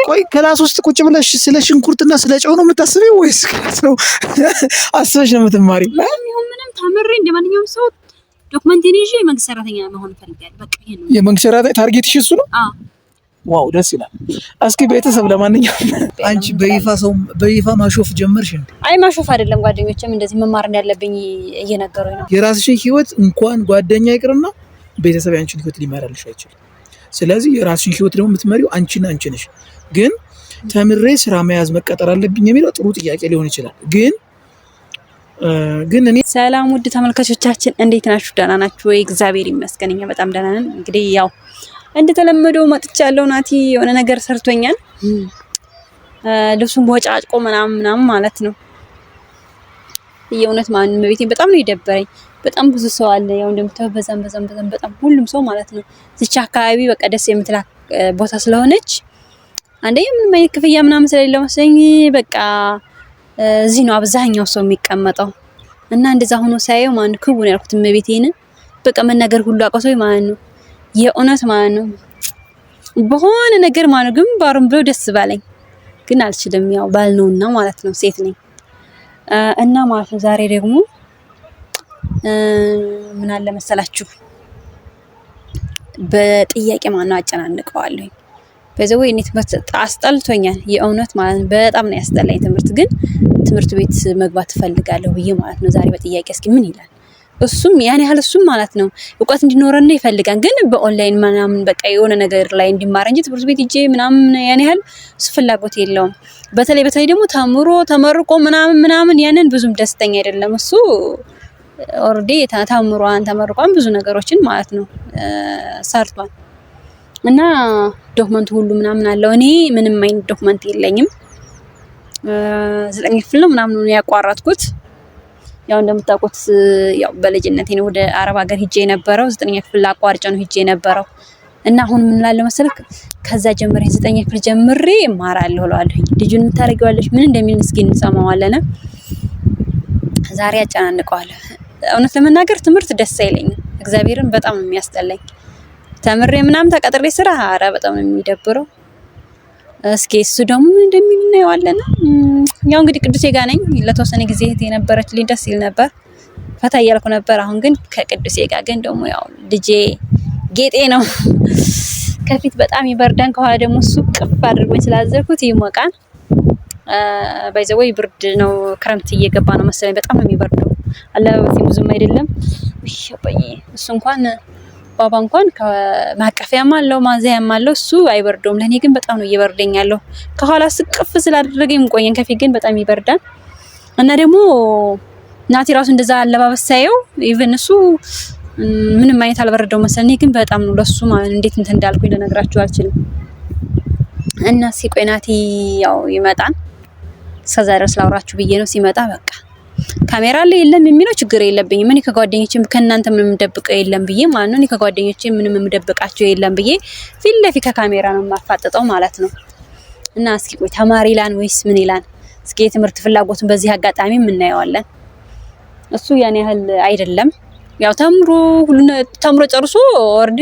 ቆይ ክላስ ውስጥ ቁጭ ብለሽ ስለ ሽንኩርትና ስለ ጨው ነው የምታስቢው ወይስ ክላስ ነው አስበሽ ነው የምትማሪው? ምንም ተምሬ እንደማንኛውም ሰው ዶክመንቴን ይዤ የመንግስት ሰራተኛ መሆን ፈልጋለሁ። በቃ ይሄ ነው የመንግስት ሰራተኛ ታርጌትሽ እሱ ነው? አዎ። ዋው ደስ ይላል። እስኪ ቤተሰብ ለማንኛውም አንቺ በይፋ ማሾፍ ጀመርሽ እንዴ? አይ ማሾፍ አይደለም፣ ጓደኞቼም እንደዚህ መማር እንዳለብኝ እየነገሩኝ ነው። የራስሽን ህይወት እንኳን ጓደኛ ይቅርና ቤተሰብ ያንቺን ህይወት ሊመራልሽ አይችልም። ስለዚህ የራስሽን ህይወት ደግሞ የምትመሪው አንቺ ነሽ። ግን ተምሬ ስራ መያዝ መቀጠር አለብኝ የሚለው ጥሩ ጥያቄ ሊሆን ይችላል። ግን እኔ ሰላም ውድ ተመልካቾቻችን እንዴት ናችሁ? ደህና ናችሁ ወይ? እግዚአብሔር ይመስገን እኛ በጣም ደህና ነን። እንግዲህ ያው እንደተለመደው መጥቻለሁ። ናቲ የሆነ ነገር ሰርቶኛል። ልብሱን ቦጫጭቆ ምናምን ማለት ነው። የእውነት ማን ቤቴን በጣም ነው የደበረኝ። በጣም ብዙ ሰው አለ። ያው እንደምታው በዛም በጣም ሁሉም ሰው ማለት ነው። እዚች አካባቢ በቃ ደስ የምትላ ቦታ ስለሆነች አንደኛ ምንም አይነት ክፍያ ምናምን ስለሌለው መሰለኝ በቃ እዚህ ነው አብዛኛው ሰው የሚቀመጠው። እና እንደዛ ሆኖ ሳየው ማን ክቡን ያልኩት ቤቴን በቃ መናገር ሁሉ አቆሰው ማን ነው የእውነት ማን ነው በሆነ ነገር ማን ነው ግንባሩን ብሎ ደስ ባለኝ፣ ግን አልችልም። ያው ባል ነውና ማለት ነው ሴት ነኝ እና ማለት ነው። ዛሬ ደግሞ ምን አለ መሰላችሁ በጥያቄ ማን ነው አጨናንቀዋለሁ። በዛው እኔ ትምህርት አስጠልቶኛል የእውነት ማለት ነው። በጣም ነው ያስጠላኝ ትምህርት። ግን ትምህርት ቤት መግባት ፈልጋለሁ ብዬ ማለት ነው። ዛሬ በጥያቄ እስኪ ምን ይላል እሱም ያን ያህል እሱም ማለት ነው እውቀት እንዲኖረን ይፈልጋል። ግን በኦንላይን ምናምን በቃ የሆነ ነገር ላይ እንዲማር እንጂ ትምህርት ቤት ሂጄ ምናምን ያን ያህል እሱ ፍላጎት የለውም። በተለይ ደግሞ ተመርቆ ምናምን ያንን ብዙም ደስተኛ አይደለም እሱ። ኦልሬዲ ተመርቋን ብዙ ነገሮችን ማለት ነው ሰርቷል። እና ዶክመንት ሁሉ ምናምን አለው። እኔ ምንም አይነት ዶክመንት የለኝም። 9 ክፍል ነው ምናምን ነው ያቋረጥኩት። ያው እንደምታውቁት ያው በልጅነቴ ነው ወደ አረብ ሀገር ሂጄ የነበረው። 9 ክፍል አቋርጬ ነው ሂጄ የነበረው። እና አሁን ምን ላለ መሰለክ ከዛ ጀምሬ 9 ክፍል ጀምሬ እማራለሁ እላለሁ። ልጁን የምታረጊዋለሽ ምን እንደሚል ምስኪን እንሰማዋለን። ዛሬ አጨናንቀዋለሁ። እውነት ለመናገር ትምህርት ደስ አይለኝም። እግዚአብሔርን በጣም ነው የሚያስጠላኝ። ተምሬ ምናምን ተቀጥሬ ስራ አረ በጣም ነው የሚደብረው። እስኪ እሱ ደግሞ ምን እንደሚል እናየዋለን። ያው እንግዲህ ቅዱሴ ጋር ነኝ። ለተወሰነ ጊዜ የነበረችልኝ ደስ ይል ነበር፣ ፈታ እያልኩ ነበር። አሁን ግን ከቅዱሴ ጋር ግን ደግሞ ያው ልጄ ጌጤ ነው። ከፊት በጣም ይበርዳን፣ ከኋላ ደግሞ እሱ ቅፍ አድርጎኝ ስላዘርኩት ይሞቃል። ባይዘወይ ብርድ ነው፣ ክረምት እየገባ ነው መሰለኝ። በጣም ነው የሚበርደው። አለባበሴ ብዙም አይደለም። እሱ እንኳን ባባ እንኳን ከማቀፊያም አለው ማዘያም አለው። እሱ አይበርደውም። ለኔ ግን በጣም ነው እየበርደኛለሁ። ከኋላ ስቅፍ ስላደረገኝ ቆየን፣ ከፊት ግን በጣም ይበርዳል። እና ደግሞ ናቲ ራሱ እንደዛ አለባበስ ሳየው ኢቭን እሱ ምንም አይነት አልበረደው መሰለኝ። እኔ ግን በጣም ነው ለሱ ማለት እንዴት እንትን እንዳልኩኝ ልነግራችሁ አልችልም። እና ሲቆይ ናቲ ያው ይመጣል። እስከዛ ድረስ ላውራችሁ ብዬ ነው። ሲመጣ በቃ ካሜራ ላይ የለም የሚለው ችግር የለብኝም። እኔ ከጓደኞቼም ከእናንተ ምንም ደብቀው የለም ብዬ ማለት ነው። እኔ ከጓደኞቼ ምንም ደብቃቸው የለም ብዬ ፊት ለፊት ከካሜራ ነው የማፋጠጠው ማለት ነው። እና እስኪ ቆይ ተማሪ ይላን ወይስ ምን ይላን? እስኪ የትምህርት ፍላጎቱን በዚህ አጋጣሚ እናየዋለን። እሱ ያን ያህል አይደለም። ያው ተምሮ ጨርሶ ኦልሬዲ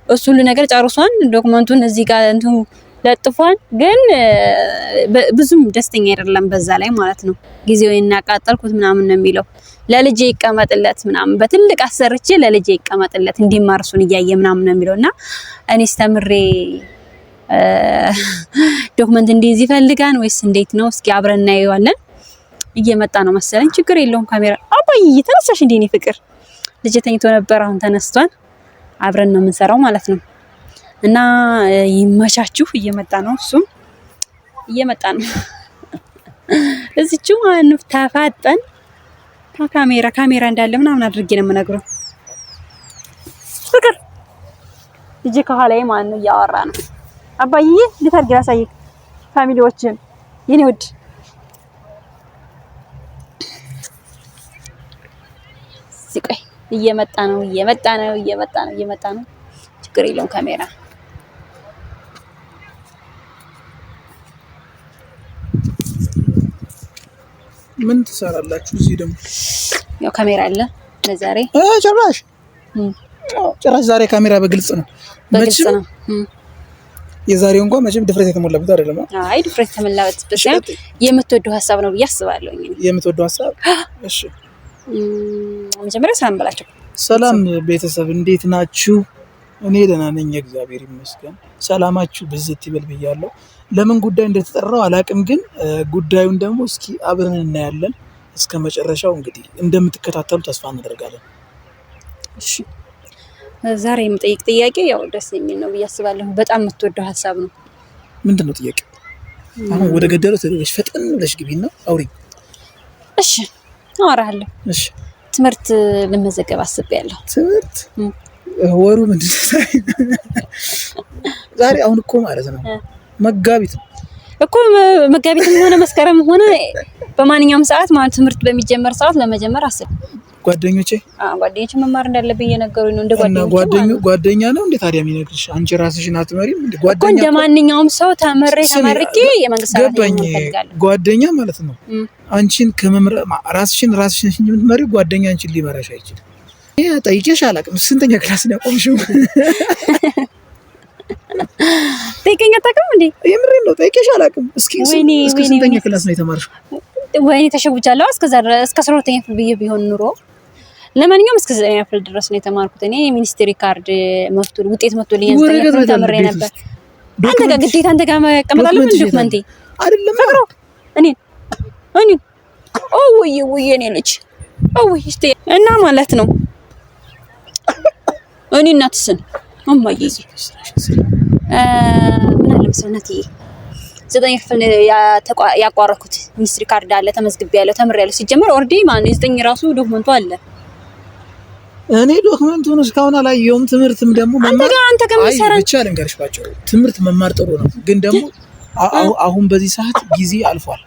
እሱ ሁሉ ነገር ጨርሷን ዶክመንቱን እዚህ ጋር እንትን ለጥፏን፣ ግን ብዙም ደስተኛ አይደለም በዛ ላይ ማለት ነው። ጊዜው እናቃጠልኩት ምናምን ነው የሚለው። ለልጄ ይቀመጥለት ምናምን በትልቅ አሰርቼ ለልጄ ይቀመጥለት እንዲማር እሱን እያየ ምናምን ነው የሚለውና እኔስ ተምሬ ዶክመንት እንዲይዝ ይፈልጋን ወይስ እንዴት ነው? እስኪ አብረን እናየዋለን። እየመጣ ነው መሰለኝ። ችግር የለውም። ካሜራ አባዬ ተነሳሽ እንዴ? እኔ ፍቅር ልጄ ተኝቶ ነበር፣ አሁን ተነስቷል። አብረን ነው የምንሰራው ማለት ነው። እና ይመቻችሁ። እየመጣ ነው፣ እሱም እየመጣ ነው። እዚህው ማን ተፋጠን ካሜራ እንዳለ ምናምን አድርጌ ነው የምነግረው። ፍቅር ልጄ ከኋላዬ ማን ነው እያወራ ነው። አባዬ እንዴት አድርጌ ላሳይክ ፋሚሊዎችን የኔ ውድ ሲቆይ እየመጣ ነው። ችግር የለውም። ካሜራ ምን ትሰራላችሁ እዚህ ደግሞ? ያው ካሜራ አለ ለዛሬ ጭራሽ ዛሬ ካሜራ በግልጽ ነው። የዛሬው እንኳን መቼም ድፍረት የተሞላበት አይደለም። አይ ድፍረት የተሞላበት ሳይሆን የምትወደው ሀሳብ ነው ብዬ አስባለሁ። የምትወደው ሀሳብ? እሺ መጀመሪያ ሰላም በላቸው። ሰላም ቤተሰብ እንዴት ናችሁ? እኔ ደህና ነኝ እግዚአብሔር ይመስገን። ሰላማችሁ ብዝት ይበል ብያለሁ። ለምን ጉዳይ እንደተጠራው አላቅም፣ ግን ጉዳዩን ደግሞ እስኪ አብረን እናያለን። እስከ መጨረሻው እንግዲህ እንደምትከታተሉ ተስፋ እናደርጋለን። እሺ ዛሬ የምጠይቅ ጥያቄ ያው ደስ የሚል ነው ብዬ አስባለሁ። በጣም የምትወደው ሀሳብ ነው። ምንድን ነው ጥያቄ? አሁን ወደ ገደለው ትልሽ ፈጠን ብለሽ ግቢና አውሪ። እሺ አወራለሁ። እሺ ትምህርት ልመዘገብ አስቤያለሁ። ትምህርት ወሩ ምንድን ነው ዛሬ? አሁን እኮ ማለት ነው መጋቢት እኮ መጋቢትም ሆነ መስከረም ሆነ በማንኛውም ሰዓት ማለት ትምህርት በሚጀመር ሰዓት ለመጀመር አስብ። ጓደኞቼ መማር እንዳለብኝ እየነገሩኝ ነው። ጓደኛ ነው እንዴ ታዲያ የሚነግርሽ? አንቺ ራስሽን አትመሪም እንዴ? ጓደኛ እንደ ማንኛውም ሰው ተመርቄ የመንግስት ሰራተኛ እፈልጋለሁ። ጓደኛ ማለት ነው አንቺን ራስሽን የምትመሪው ጓደኛ አንቺን ሊመራሽ አይችልም። ይሄ ጠይቄሽ አላውቅም። ስንተኛ ክላስ ነው ያቆምሽው? ጠይቀኝ አታውቅም እንዴ? የምሬን ነው ጠይቄሽ አላውቅም። እስኪ ስንተኛ ክላስ ነው የተማርሽው? ወይኔ ተሸውጃለሁ። እስከ 12ኛ ክፍል ብዬ ቢሆን ኑሮ ለማንኛውም እስከ 9ኛ ክፍል ድረስ ነው የተማርኩት። እኔ ሚኒስትሪ ካርድ ውጤት መጥቶልኝ ተምሬ ነበር። አንተ ጋር ግዴታ አንተ ጋር መቀመጥ አለብኝ ዶክመንቴ አይደለም ፍቅሩ እኔ ወይ እኔ ልጅ እስቲ እና ማለት ነው እኔ እናትስን እማዬ ምን አለ መሰለህ 9ኛ ክፍል ያቋረኩት ሚኒስትሪ ካርድ አለ፣ ተመዝግቤያለሁ፣ ተምሬያለሁ። ሲጀመር ኦልሬዲ ማን 9 ራሱ ዶክመንቱ አለ። እኔ ዶክመንቱን እስካሁን አላየሁም። ትምህርትም ደግሞ አንተ ከመሰራ ብቻ ልንገርሽ ባጭሩ ትምህርት መማር ጥሩ ነው፣ ግን ደግሞ አሁን በዚህ ሰዓት ጊዜ አልፏል።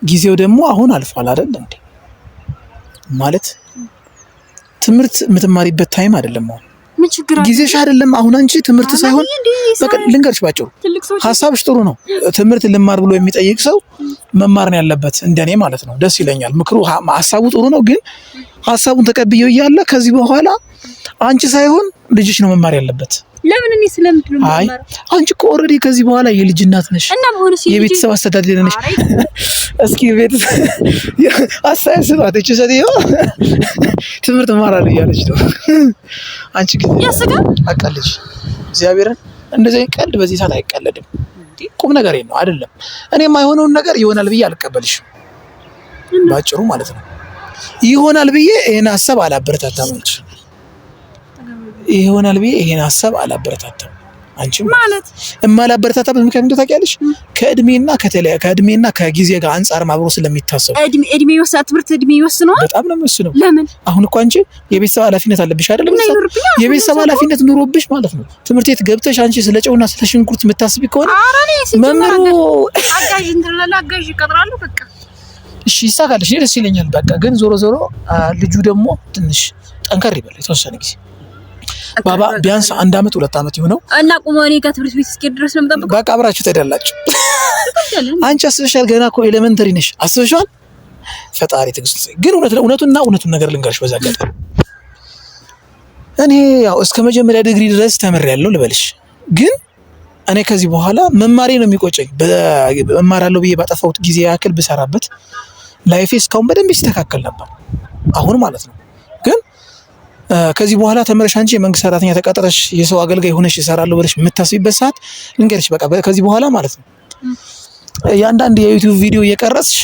ጊዜው ደግሞ አሁን አልፏል አይደል እንዴ? ማለት ትምህርት የምትማሪበት ታይም አይደለም አሁን። ጊዜሽ አይደለም አሁን። አንቺ ትምህርት ሳይሆን በቃ ልንገርሽ ባጭሩ ሀሳብሽ ጥሩ ነው። ትምህርት ልማር ብሎ የሚጠይቅ ሰው መማር ነው ያለበት፣ እንደኔ ማለት ነው። ደስ ይለኛል ምክሩ፣ ሀሳቡ ጥሩ ነው። ግን ሀሳቡን ተቀብየው እያለ ከዚህ በኋላ አንቺ ሳይሆን ልጅሽ ነው መማር ያለበት። ለምን እኔ ስለምትሉ አይ አንቺ እኮ ኦልሬዲ ከዚህ በኋላ የልጅ እናት ነሽ፣ የቤተሰብ አስተዳዳሪ ነሽ። እስኪ ቤተሰብ አሳይስ ስጧት። እቺ ሰትዮ ትምህርት ማራል እያለች ነው። አንቺ ግን ያስጋ አቀልሽ እግዚአብሔርን እንደዚህ ቀልድ በዚህ ሰዓት አይቀለድም። ቁም ነገር ነው አይደለም። እኔ የማይሆነውን ነገር ይሆናል ብዬ አልቀበልሽም። ባጭሩ ማለት ነው ይሆናል ብዬ ይሄን ሀሳብ አላበረታታም እንጂ ይሆናል ብዬ ይሄን ሀሳብ አላበረታታም። አንቺ ማለት እማላበረታታበት ምክንያት እንደው ታውቂያለሽ፣ ከእድሜና ከጊዜ ጋር አንፃር ማብሮ ስለሚታሰብ እድሜ ይወስናል። ትምህርት እድሜ ይወስነዋል። በጣም ነው የሚወስነው። ለምን አሁን እኮ አንቺ የቤተሰብ ኃላፊነት አለብሽ አይደለም? የቤተሰብ ኃላፊነት ኑሮብሽ ማለት ነው ትምህርት ቤት ገብተሽ አንቺ ስለ ጨውና ስለ ሽንኩርት የምታስቢ ከሆነ መምህሩ አጋዥ እንትላላ አጋዥ ይቀጥራሉ። በቃ እሺ ይሳካልሽ፣ ደስ ይለኛል። በቃ ግን ዞሮ ልጁ ደግሞ ትንሽ ጠንከር ይበል የተወሰነ ጊዜ ባባ ቢያንስ 1 አመት 2 አመት ይሆነው እና ቁሞኔ ከትምህርት ቤት እስኪ ድረስ ነው የምጠብቀው። በቃ አብራችሁ ተደላችሁ። አንቺ አስበሻል? ገና እኮ ኤሌመንተሪ ነሽ። አስበሻል? ፈጣሪ ትግስት። ግን እውነቱን ነገር ልንገርሽ በዛ አጋጣሚ እኔ ያው እስከ መጀመሪያ ዲግሪ ድረስ ተምሬያለሁ ልበልሽ። ግን እኔ ከዚህ በኋላ መማሬ ነው የሚቆጨኝ። እማራለሁ ብዬ ባጠፋሁት ጊዜ ያክል ብሰራበት ላይፌ እስካሁን በደንብ ይስተካከል ነበር። አሁን ማለት ነው ግን ከዚህ በኋላ ተመረሽ አንቺ የመንግስት ሰራተኛ ተቀጥረሽ የሰው አገልጋይ ሆነሽ ይሰራለሁ ብለሽ የምታስቢበት ሰዓት ልንገርሽ፣ በቃ ከዚህ በኋላ ማለት ነው ያንዳንድ የዩቲዩብ ቪዲዮ እየቀረጽሽ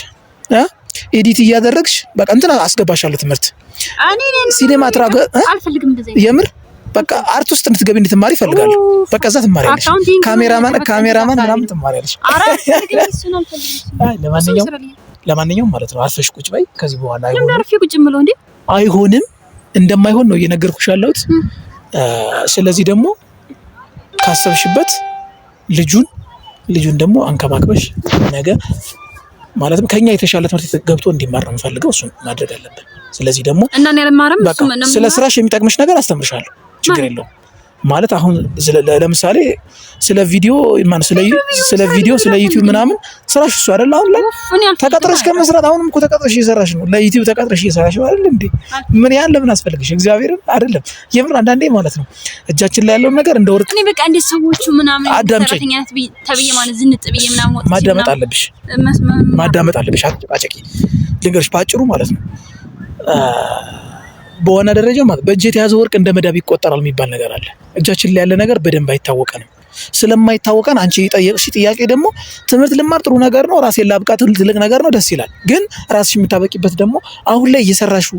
ኤዲት እያደረግሽ በቃ እንትና አስገባሻለሁ ትምህርት ሲኔማ ትራክ አልፈልግም። እንደዚህ የምር በቃ አርት ውስጥ እንድትገቢ እንድትማሪ ይፈልጋሉ። በቃ እዛ ትማሪያለሽ፣ ካሜራማን ምናምን ትማሪያለሽ። ለማንኛውም ማለት ነው አርፈሽ ቁጭ በይ። ከዚህ በኋላ አይሆንም እንደማይሆን ነው እየነገርኩሽ ያለሁት። ስለዚህ ደግሞ ካሰብሽበት ልጁን ደግሞ አንከባክበሽ ነገ ማለት ከኛ የተሻለ ትምህርት ገብቶ እንዲማር ነው የምፈልገው። እሱን ማድረግ አለብን። ስለዚህ ደግሞ እና እኔ አልማርም። ስለ ስራሽ የሚጠቅምሽ ነገር አስተምርሻለሁ፣ ችግር የለውም። ማለት አሁን ለምሳሌ ስለ ቪዲዮ ስለ ዩቲዩብ ምናምን ስራሽ እሱ አይደል? አሁን ላይ ተቀጥረሽ ከመስራት አሁንም እኮ ተቀጥረሽ እየሰራሽ ነው። ለዩቲዩብ ተቀጥረሽ እየሰራሽ ነው አይደል እንዴ? ምን ያህል ለምን አስፈልግሽ? እግዚአብሔርን አይደለም የምር አንዳንዴ ማለት ነው እጃችን ላይ ያለውን ነገር እንደ ወርቅ እኔ በቃ እንደ ሰዎቹ ምናምን ሰራተኛ ተብዬ ማለት ዝንጥ ብዬ ምናምን ወጥቼ ማዳመጥ አለብሽ። አጨቂ ልንገርሽ ባጭሩ ማለት ነው በዋና ደረጃ ማለት በእጅ የተያዘ ወርቅ እንደ መዳብ ይቆጠራል የሚባል ነገር አለ። እጃችን ላይ ያለ ነገር በደንብ አይታወቀንም። ስለማይታወቀን አንቺ የጠየቅሽ ጥያቄ ደግሞ ትምህርት ልማር ጥሩ ነገር ነው፣ ራሴን ላብቃት ትልቅ ነገር ነው፣ ደስ ይላል። ግን ራስሽ የምታበቂበት ደግሞ አሁን ላይ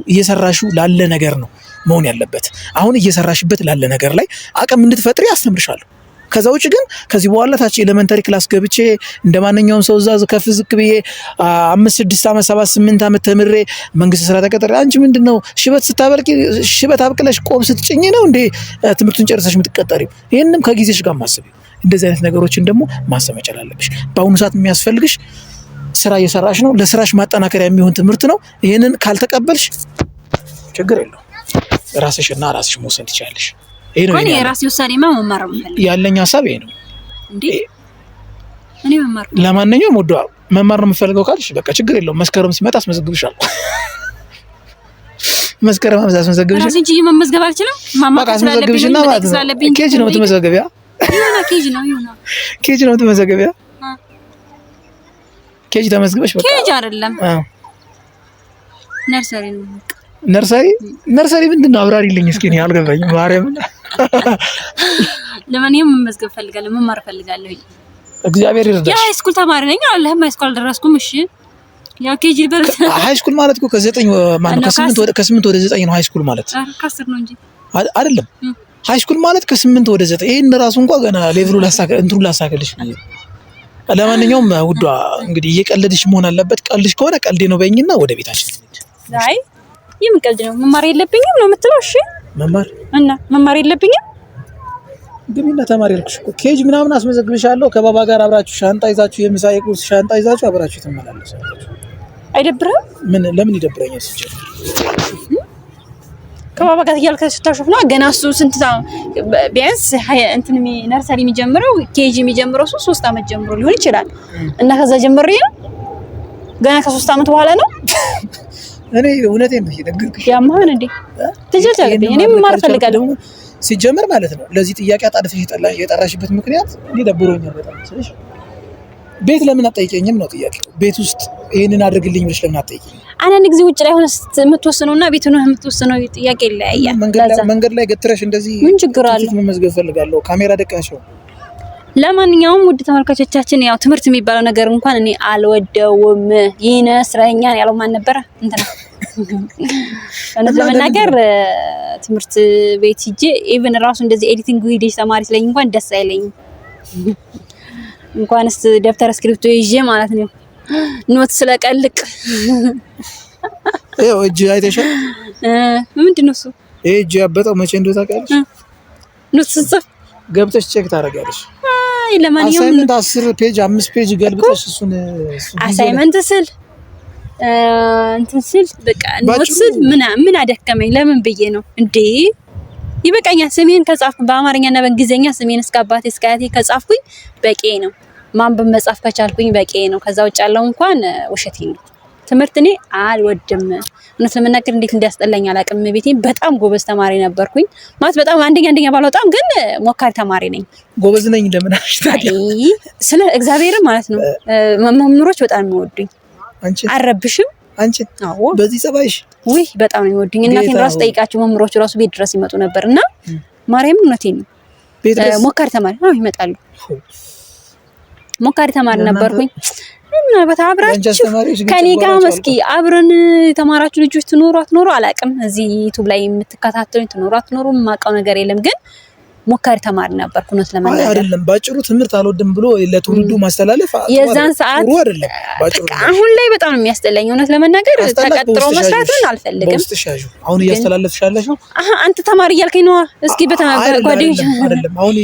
እየሰራሹ ላለ ነገር ነው መሆን ያለበት። አሁን እየሰራሽበት ላለ ነገር ላይ አቅም እንድትፈጥሪ አስተምርሻለሁ። ከዛ ውጭ ግን ከዚህ በኋላ ታች ኤሌመንተሪ ክላስ ገብቼ እንደማንኛውም ሰው እዛ ከፍ ዝቅ ብዬ 5 6 ዓመት 7 8 ዓመት ተምሬ መንግስት ስራ ተቀጥሬ አንቺ ምንድነው ሽበት አብቅለሽ ቆብ ስትጭኝ ነው እንዴ ትምህርቱን ጨርሰሽ የምትቀጠሪው? ይሄንንም ከጊዜሽ ጋር ማሰብ እንደዚህ አይነት ነገሮችን ደግሞ ማሰብ መቻል አለብሽ። በአሁኑ ሰዓት የሚያስፈልግሽ ስራ እየሰራሽ ነው፣ ለስራሽ ማጠናከሪያ የሚሆን ትምህርት ነው። ይሄንን ካልተቀበልሽ ችግር የለውም፣ ራስሽና ራስሽ መወሰን ትችላለሽ። ይሄ ነው የራሴ ውሳኔማ መማር ያለኝ ሀሳብ ይሄ ነው እንዴ። እኔ መማር ለማንኛውም ወደ መማር ነው የምፈልገው ካልሽ በቃ ችግር የለውም። መስከረም ሲመጣ አስመዘግብሻለሁ። መስከረም አስመዘግብሻለሁ። ራስን ጂ መመዝገብ አልችልም። ማማ አስመዘግብሽና ማለት ነው ኬጅ ነው የምትመዘገቢያ። ኬጅ ነው የምትመዘገቢያ። ኬጅ ተመዝግበሽ በቃ ኬጅ አይደለም ነርሰሪ ነው። ነርሰሪ ምንድን ነው? አብራሪልኝ እስኪ። እኔ አልገባኝም ማርያምን። ለማንኛውም መመዝገብ ፈልጋለሁ፣ መማር ፈልጋለሁ። እግዚአብሔር ይርዳሽ። ሃይ ስኩል ተማሪ ነኝ አለህ። ሃይ ስኩል አልደረስኩም። እሺ ያው ኬጂ በርት ሃይ ስኩል ማለት እኮ ከ8 ወደ 9 ነው። ሃይ ስኩል ማለት ከ10 ነው እንጂ አይደለም። ሃይ ስኩል ማለት ከ8 ወደ 9 ይሄን ራሱ እንኳን ገና ሌቭሉ ላሳከልሽ። ለማንኛውም ውዷ እንግዲህ እየቀለድሽ መሆን አለበት። ቀልድሽ ከሆነ ቀልዴ ነው በይኝና ወደ ቤታችን። አይ የምን ቀልድ ነው? መማር የለብኝም ነው የምትለው? እሺ መማር የለብኝም ግቢና ተማሪ ያልኩሽ እኮ ኬጅ ምናምን አስመዘግብሻለሁ። ከባባ ጋር አብራችሁ ሻንጣ ይዛችሁ የምሳ የቁርስ ሻንጣ ይዛችሁ አብራችሁ ትመላለሳላችሁ። አይደብርም? ለምን ይደብረኛል? ሲጀምር ከባባ ጋር እያልከ ስታሾፍ ነው ገና እሱ ስንት ቢያንስ እንትን ነርሰሪ የሚጀምረው ኬጂ የሚጀምረው 3 ዓመት ጀምሮ ሊሆን ይችላል። እና ከዛ ጀምሬ ነው ገና ከ3 ዓመት በኋላ ነው። እኔ እውነቴን ነው የነገርኩሽ። ያማን እንዴ ተጀጀለ እኔ መማር ፈልጋለሁ ሲጀምር ማለት ነው። ለዚህ ጥያቄ አጣድፈሽ የጠራሽበት ምክንያት እኔ ደብሮኛል በጣም ስለሽ ቤት ለምን አትጠይቀኝም ነው ጥያቄው። ቤት ውስጥ ይሄንን አድርግልኝ ብለሽ ለምን አትጠይቀኝም? አንዳንድ ጊዜ ውጭ ላይ ሆነ የምትወስነውና ቤት ሆነ የምትወስነው ጥያቄ ይለያያል። መንገድ ላይ ገትረሽ እንደዚህ ምን ችግር አለ? መመዝገብ ፈልጋለሁ ካሜራ ደቃሽው። ለማንኛውም ውድ ተመልካቾቻችን ያው ትምህርት የሚባለው ነገር እንኳን እኔ አልወደውም። ይነስረኛል ያለው ማን ነበረ እንትና እውነት ለመናገር ትምህርት ቤት ሂጄ ኢቭን ራሱ እንደዚህ ኤዲቲንግ ቪዲዮ ተማሪ ስለኝ እንኳን ደስ አይለኝም። እንኳንስ ደብተር እስክሪፕቶ ይዤ ማለት ነው ኖት ስለቀልቅ እጅ አይተሻል? ምንድነው እሱ? እጅ ያበጠው መቼ እንደው ታውቂያለሽ? ኖት ስንጽፍ ገብተሽ ቼክ ታደርጊያለሽ። ለማንኛውም አሳይመንት 10 ፔጅ 5 ፔጅ ገልብጠሽ እሱን አሳይመንት ስል እንትን ስል በቃ ኖት ስል ምን አደከመኝ። ለምን ብዬ ነው እንዴ? ይበቃኛል። ስሜን ከጻፍኩ በአማርኛና በእንግሊዘኛ ስሜን እስከ አባቴ እስከ አያቴ ከጻፍኩኝ በቂ ነው። ማንበብ መጻፍ ከቻልኩኝ በቂ ነው። ከዛ ውጭ ያለው እንኳን ውሸቴን ነው። ትምህርት እኔ አልወድም። እውነት ለመናገር እንዴት እንዲያስጠላኝ አላውቅም። ቤቴን በጣም ጎበዝ ተማሪ ነበርኩኝ ማለት በጣም አንደኛ ባልወጣም ግን ሞካሪ ተማሪ ነኝ። ጎበዝ ነኝ ለምን አሽታለሁ ስለ እግዚአብሔር ማለት ነው። መምህሮች በጣም የሚወዱኝ አረብሽም አንቺ አዎ በዚህ ጸባይሽ ውይ በጣም ነው የሚወዱኝ። እናቴን ራስ ጠይቃቸው መምህሮች ራሱ ቤት ድረስ ይመጡ ነበርና ማርያም እውነቴን ነው ሞካሪ ተማሪ ነው ይመጣሉ። ሞካሪ ተማሪ ነበርኩኝ። ምናልባት አብራችሁ ከኔ ጋር መስኪ አብረን ተማራችሁ ልጆች ትኖሩ አትኖሩ አላውቅም። እዚህ ዩቲዩብ ላይ የምትከታተሉኝ ትኖሩ አትኖሩ የማውቀው ነገር የለም። ግን ሞካሪ ተማሪ ነበርኩ። እውነት ለማለት አይደለም ባጭሩ ትምህርት አልወድም ብሎ ለትውልዱ ማስተላለፍ የዛን ሰዓት አይደለም ባጭሩ። አሁን ላይ በጣም ነው የሚያስጠላኝ። እውነት ለመናገር ተቀጥሮ መስራትን አልፈልግም። ወስትሻጁ አሁን እያስተላለፍሻለሽ ነው። አንተ ተማሪ እያልከኝ ነው። እስኪ ጓደኞች አይደለም አሁን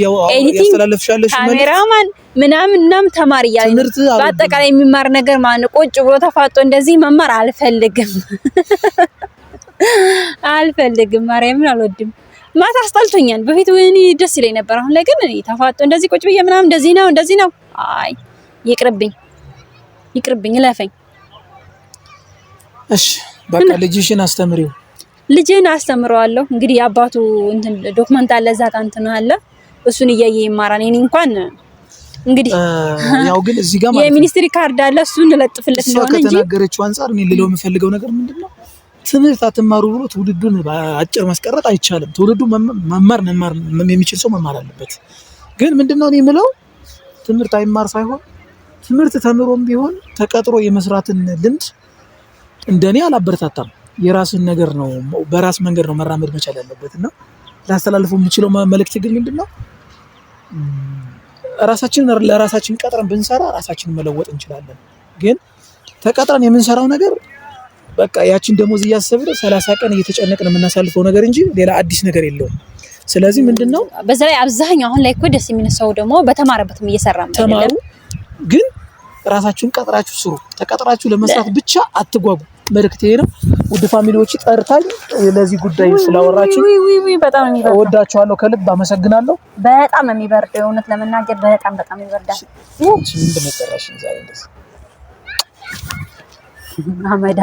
እያስተላለፍሻለሽ ካሜራማን ምናምን ተማሪ እያለኝ በአጠቃላይ የሚማር ነገር ማለት ቁጭ ብሎ ተፋጦ እንደዚህ መማር አልፈልግም። ማርያምን አልወድም። ማታ አስጠልቶኛል። በፊት እኔ ደስ ይለኝ ነበር። አሁን ላይ ግን እኔ ተፋጦ እንደዚህ ቁጭ ብዬ ምናምን እንደዚህ ነው። አይ ይቅርብኝ እለፈኝ። እሺ በቃ ልጅሽን አስተምሪው። ልጄን አስተምረዋለሁ። እንግዲህ አባቱ እንትን ዶክመንት አለ እዛ ጋር እንትን አለ እሱን እያየ ይማራል። እኔ እንኳን እንግዲህ ያው ግን እዚህ ጋር ማለት የሚኒስትሪ ካርድ አለ እሱን ለጥፍለት ነው እንጂ ከተናገረችው አንፃር እኔ ልለው የምፈልገው ነገር ምንድነው ትምህርት አትማሩ ብሎ ትውልዱን አጭር ማስቀረጥ አይቻልም። ትውልዱ መማር የሚችል ሰው መማር አለበት። ግን ምንድነው እኔ የምለው ትምህርት አይማር ሳይሆን ትምህርት ተምሮም ቢሆን ተቀጥሮ የመስራትን ልምድ እንደኔ አላበረታታም። የራስን ነገር ነው በራስ መንገድ ነው መራመድ መቻል ያለበት እና ላስተላልፈው የምችለው መልእክት ግን ምንድነው ለራሳችን ቀጥረን ብንሰራ ራሳችንን መለወጥ እንችላለን። ግን ተቀጥረን የምንሰራው ነገር በቃ ያችን ደሞዝ እያሰብን 30 ቀን እየተጨነቅን የምናሳልፈው ነገር እንጂ ሌላ አዲስ ነገር የለውም። ስለዚህ ምንድነው በዛ ላይ አብዛኛው አሁን ላይ እኮ ደስ የሚነሳው ደግሞ በተማረበትም እየሰራ ነው ተማሩ። ግን ራሳችሁን ቀጥራችሁ ስሩ። ተቀጥራችሁ ለመስራት ብቻ አትጓጉ። መልእክቴ ነው። ውድ ፋሚሊዎች ጠርታኝ ለዚህ ጉዳይ ስላወራችሁ በጣም የሚበርደው ወዳችኋለሁ። ከልብ አመሰግናለሁ። በጣም የሚበርደው እውነት ለመናገር በጣም ይበርዳል። ምንድነው ተራሽን ዛሬ እንደዚህ አመዳ